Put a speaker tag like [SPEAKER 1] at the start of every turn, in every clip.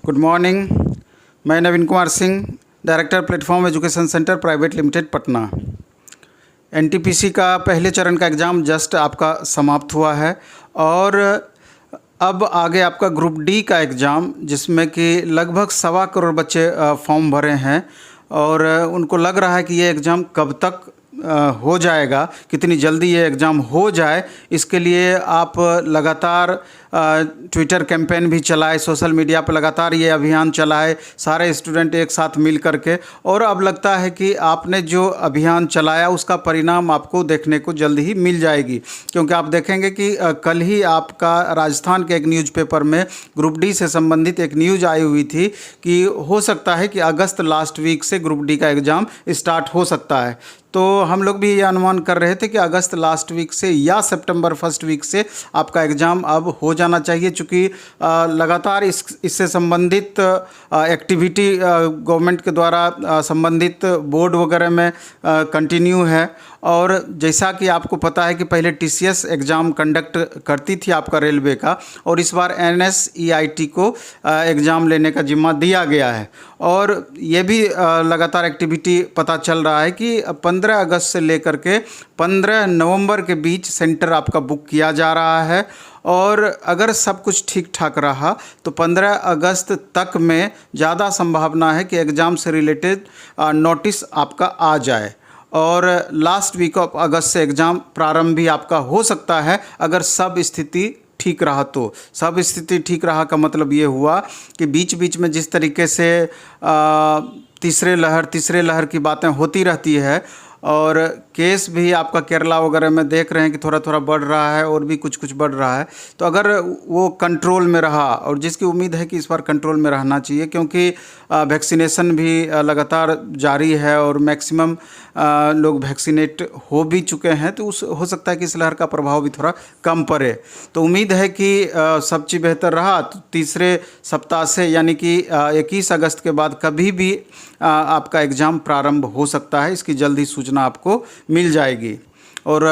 [SPEAKER 1] Good morning. मैं Naveen Kumar Singh, director Platform Education Centre Private Limited Patna. NTPC का पहले चरण का एग्ज़ाम जस्ट आपका समाप्त हुआ है और अब आगे आपका ग्रुप डी का एग्ज़ाम, जिसमें कि लगभग 1.25 करोड़ बच्चे फॉर्म भरे हैं और उनको लग रहा है कि ये एग्ज़ाम कब तक हो जाएगा, कितनी जल्दी ये एग्ज़ाम हो जाए। इसके लिए आप लगातार ट्विटर कैंपेन भी चलाए, सोशल मीडिया पर लगातार ये अभियान चलाए, सारे स्टूडेंट एक साथ मिल करके। और अब लगता है कि आपने जो अभियान चलाया उसका परिणाम आपको देखने को जल्द ही मिल जाएगी, क्योंकि आप देखेंगे कि कल ही आपका राजस्थान के एक न्यूज़पेपर में ग्रुप डी से संबंधित एक न्यूज़ आई हुई थी कि हो सकता है कि अगस्त लास्ट वीक से ग्रुप डी का एग्ज़ाम स्टार्ट हो सकता है। तो हम लोग भी ये अनुमान कर रहे थे कि अगस्त लास्ट वीक से या सितंबर फर्स्ट वीक से आपका एग्ज़ाम अब हो जाना चाहिए, चूँकि लगातार इससे संबंधित एक्टिविटी गवर्नमेंट के द्वारा संबंधित बोर्ड वगैरह में कंटिन्यू है। और जैसा कि आपको पता है कि पहले टीसीएस एग्ज़ाम कंडक्ट करती थी आपका रेलवे का, और इस बार एनएसईआईटी को एग्ज़ाम लेने का जिम्मा दिया गया है। और ये भी लगातार एक्टिविटी पता चल रहा है कि 15 अगस्त से लेकर के 15 नवंबर के बीच सेंटर आपका बुक किया जा रहा है। और अगर सब कुछ ठीक ठाक रहा तो 15 अगस्त तक में ज़्यादा संभावना है कि एग्ज़ाम से रिलेटेड नोटिस आपका आ जाए और लास्ट वीक ऑफ अगस्त से एग्ज़ाम प्रारंभ भी आपका हो सकता है, अगर सब स्थिति ठीक रहा तो। सब स्थिति ठीक रहा का मतलब ये हुआ कि बीच बीच में जिस तरीके से तीसरे लहर की बातें होती रहती है और केस भी आपका केरला वगैरह में देख रहे हैं कि थोड़ा थोड़ा बढ़ रहा है और भी कुछ बढ़ रहा है, तो अगर वो कंट्रोल में रहा, और जिसकी उम्मीद है कि इस बार कंट्रोल में रहना चाहिए, क्योंकि वैक्सीनेशन भी लगातार जारी है और मैक्सिमम लोग वैक्सीनेट हो भी चुके हैं, तो हो सकता है कि इस लहर का प्रभाव भी थोड़ा कम पड़े। तो उम्मीद है कि सब चीज़ बेहतर रहा तो तीसरे सप्ताह से यानी कि 21 अगस्त के बाद कभी भी आपका एग्ज़ाम प्रारंभ हो सकता है। इसकी जल्दी सूचना आपको मिल जाएगी। और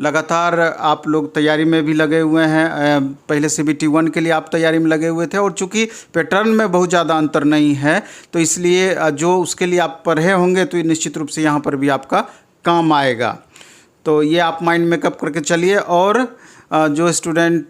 [SPEAKER 1] लगातार आप लोग तैयारी में भी लगे हुए हैं। पहले CBT 1 के लिए आप तैयारी में लगे हुए थे, और चूंकि पैटर्न में बहुत ज़्यादा अंतर नहीं है तो इसलिए जो उसके लिए आप पढ़े होंगे तो निश्चित रूप से यहाँ पर भी आपका काम आएगा। तो ये आप माइंड मेकअप करके चलिए। और जो स्टूडेंट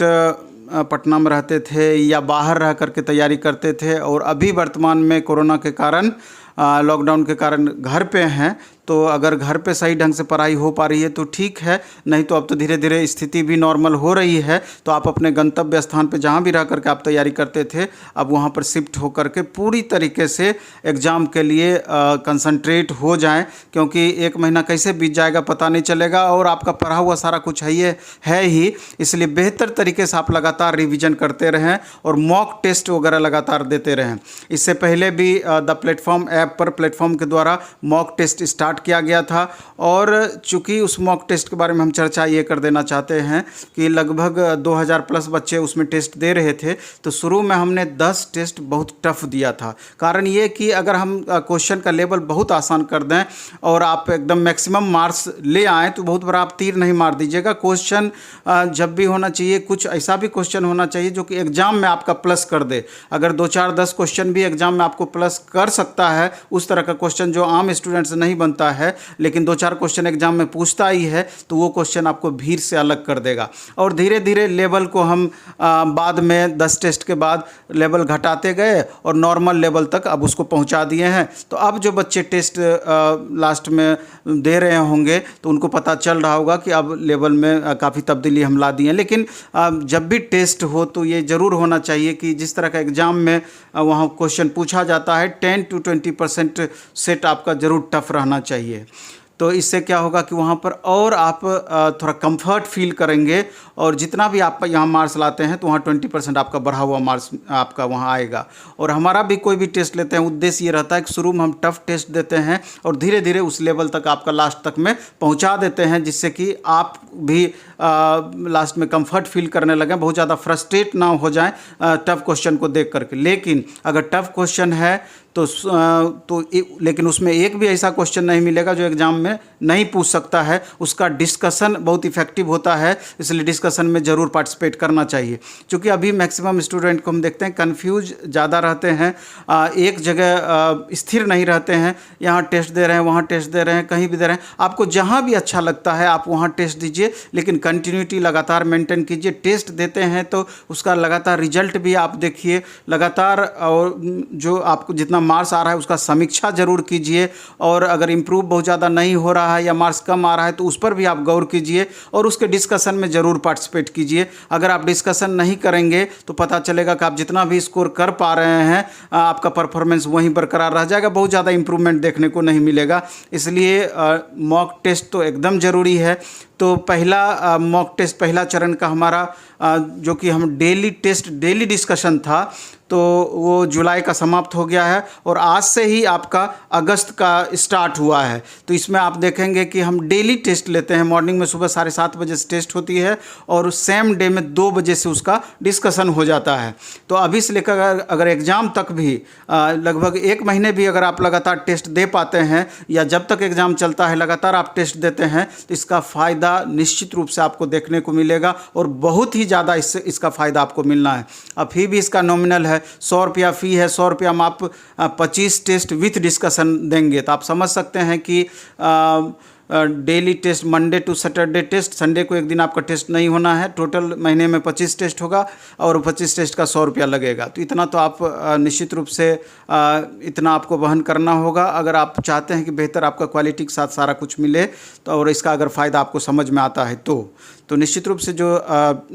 [SPEAKER 1] पटना में रहते थे या बाहर रह करके तैयारी करते थे और अभी वर्तमान में कोरोना के कारण लॉकडाउन के कारण घर पे हैं, तो अगर घर पे सही ढंग से पढ़ाई हो पा रही है तो ठीक है, नहीं तो अब तो धीरे धीरे स्थिति भी नॉर्मल हो रही है, तो आप अपने गंतव्य स्थान पे जहाँ भी रह करके आप तैयारी करते थे अब वहाँ पर शिफ्ट हो करके पूरी तरीके से एग्ज़ाम के लिए कंसंट्रेट हो जाएं, क्योंकि 1 महीना कैसे बीत जाएगा पता नहीं चलेगा और आपका पढ़ा हुआ सारा कुछ है ही। इसलिए बेहतर तरीके से आप लगातार रिविज़न करते रहें और मॉक टेस्ट वगैरह लगातार देते रहें। इससे पहले भी द प्लेटफॉर्म ऐप पर प्लेटफॉर्म के द्वारा मॉक टेस्ट स्टार्ट किया गया था, और चूंकि उस मॉक टेस्ट के बारे में हम चर्चा ये कर देना चाहते हैं कि लगभग 2000 प्लस बच्चे उसमें टेस्ट दे रहे थे। तो शुरू में हमने 10 टेस्ट बहुत टफ दिया था। कारण ये कि अगर हम क्वेश्चन का लेवल बहुत आसान कर दें और आप एकदम मैक्सिमम मार्क्स ले आएँ तो बहुत बड़ा आप तीर नहीं मार दीजिएगा। क्वेश्चन जब भी होना चाहिए कुछ ऐसा भी क्वेश्चन होना चाहिए जो कि एग्ज़ाम में आपका प्लस कर दे। अगर 2 4 10 क्वेश्चन भी एग्ज़ाम में आपको प्लस कर सकता है, उस तरह का क्वेश्चन जो आम स्टूडेंट से नहीं बनता है लेकिन 2 4 क्वेश्चन एग्जाम में पूछता ही है, तो वो क्वेश्चन आपको भीड़ से अलग कर देगा। और धीरे धीरे लेवल को हम बाद में 10 टेस्ट के बाद लेवल घटाते गए और नॉर्मल लेवल तक अब उसको पहुंचा दिए हैं। तो अब जो बच्चे टेस्ट लास्ट में दे रहे होंगे तो उनको पता चल रहा होगा कि अब लेवल में काफ़ी तब्दीली हम ला दिए हैं। लेकिन जब भी टेस्ट हो तो ये ज़रूर होना चाहिए कि जिस तरह का एग्ज़ाम में वहाँ क्वेश्चन पूछा जाता है 10 to 20% सेट आपका ज़रूर टफ रहना चाहिए। तो इससे क्या होगा कि वहाँ पर और आप थोड़ा कंफर्ट फील करेंगे, और जितना भी आप यहाँ मार्क्स लाते हैं तो वहाँ 20% आपका बढ़ा हुआ मार्क्स आपका वहाँ आएगा। और हमारा भी कोई भी टेस्ट लेते हैं उद्देश्य ये रहता है कि शुरू में हम टफ टेस्ट देते हैं और धीरे धीरे उस लेवल तक आपका लास्ट तक में पहुँचा देते हैं, जिससे कि आप भी लास्ट में कंफर्ट फील करने लगें, बहुत ज़्यादा फ्रस्ट्रेट ना हो जाएं टफ क्वेश्चन को देख करके। लेकिन अगर टफ क्वेश्चन है लेकिन उसमें एक भी ऐसा क्वेश्चन नहीं मिलेगा जो एग्ज़ाम में नहीं पूछ सकता है। उसका डिस्कशन बहुत इफेक्टिव होता है, इसलिए डिस्कशन में ज़रूर पार्टिसिपेट करना चाहिए। क्योंकि अभी मैक्सिमम स्टूडेंट को हम देखते हैं कन्फ्यूज ज़्यादा रहते हैं, एक जगह स्थिर नहीं रहते हैं, यहाँ टेस्ट दे रहे हैं, वहाँ टेस्ट दे रहे हैं, कहीं भी दे रहे हैं। आपको जहाँ भी अच्छा लगता है आप वहाँ टेस्ट दीजिए, लेकिन कंटिन्यूटी लगातार मेंटेन कीजिए। टेस्ट देते हैं तो उसका लगातार रिजल्ट भी आप देखिए लगातार, और जो आपको जितना मार्क्स आ रहा है उसका समीक्षा ज़रूर कीजिए। और अगर इम्प्रूव बहुत ज़्यादा नहीं हो रहा है या मार्क्स कम आ रहा है तो उस पर भी आप गौर कीजिए और उसके डिस्कशन में ज़रूर पार्टिसिपेट कीजिए। अगर आप डिस्कशन नहीं करेंगे तो पता चलेगा कि आप जितना भी स्कोर कर पा रहे हैं आपका परफॉर्मेंस वहीं बरकरार रह जाएगा, बहुत ज़्यादा इंप्रूवमेंट देखने को नहीं मिलेगा। इसलिए मॉक टेस्ट तो एकदम ज़रूरी है। तो पहला मॉक टेस्ट, पहला चरण का हमारा जो कि हम डेली डिस्कशन था, तो वो जुलाई का समाप्त हो गया है और आज से ही आपका अगस्त का स्टार्ट हुआ है। तो इसमें आप देखेंगे कि हम डेली टेस्ट लेते हैं। मॉर्निंग में सुबह 7:30 बजे से टेस्ट होती है और सेम डे में 2 बजे से उसका डिस्कशन हो जाता है। तो अभी से लेकर अगर एग्ज़ाम तक भी लगभग 1 महीने भी अगर आप लगातार टेस्ट दे पाते हैं या जब तक एग्ज़ाम चलता है लगातार आप टेस्ट देते हैं तो इसका फ़ायदा निश्चित रूप से आपको देखने को मिलेगा और बहुत ही ज़्यादा इसका फ़ायदा आपको मिलना है। अब फी भी इसका नॉमिनल है, 100 रुपया फ़ी है। 100 रुपया में आप 25 टेस्ट विथ डिस्कशन देंगे तो आप समझ सकते हैं कि daily test, Monday to Saturday test, Sunday को एक दिन आपका टेस्ट नहीं होना है। टोटल महीने में 25 टेस्ट होगा और 25 टेस्ट का 100 रुपया लगेगा। तो इतना तो आप निश्चित रूप से इतना आपको वहन करना होगा अगर आप चाहते हैं कि बेहतर आपका क्वालिटी के साथ सारा कुछ मिले। तो और इसका अगर फ़ायदा आपको समझ में आता है तो निश्चित रूप से जो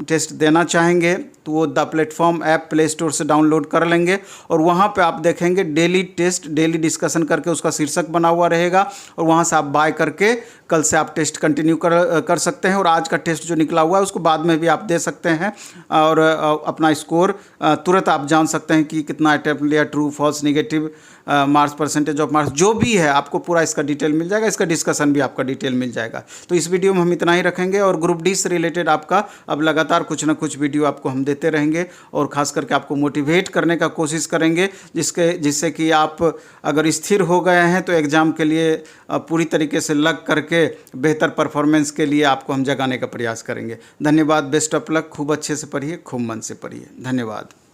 [SPEAKER 1] टेस्ट देना चाहेंगे तो वो the platform app play store से डाउनलोड कर लेंगे और वहाँ पे आप देखेंगे डेली टेस्ट, डेली डिस्कशन करके उसका शीर्षक बना हुआ रहेगा और वहाँ से आप बाय करके कल से आप टेस्ट कंटिन्यू कर सकते हैं। और आज का टेस्ट जो निकला हुआ है उसको बाद में भी आप दे सकते हैं और अपना स्कोर तुरंत आप जान सकते हैं कि कितना अटेम्प्ट लिया, true false, negative marks, percentage of marks, जो भी है आपको पूरा इसका डिटेल मिल जाएगा। इसका डिस्कशन भी आपका डिटेल मिल जाएगा। तो इस वीडियो में हम इतना ही रखेंगे और ग्रुप डी से रिलेटेड आपका अब लगातार कुछ ना कुछ वीडियो आपको हम देते रहेंगे और ख़ास करके आपको मोटिवेट करने का कोशिश करेंगे जिससे कि आप अगर स्थिर हो गए हैं तो एग्ज़ाम के लिए पूरी तरीके से लग करके बेहतर परफॉर्मेंस के लिए आपको हम जगाने का प्रयास करेंगे। धन्यवाद, बेस्ट ऑफ लक। खूब अच्छे से पढ़िए, खूब मन से पढ़िए। धन्यवाद।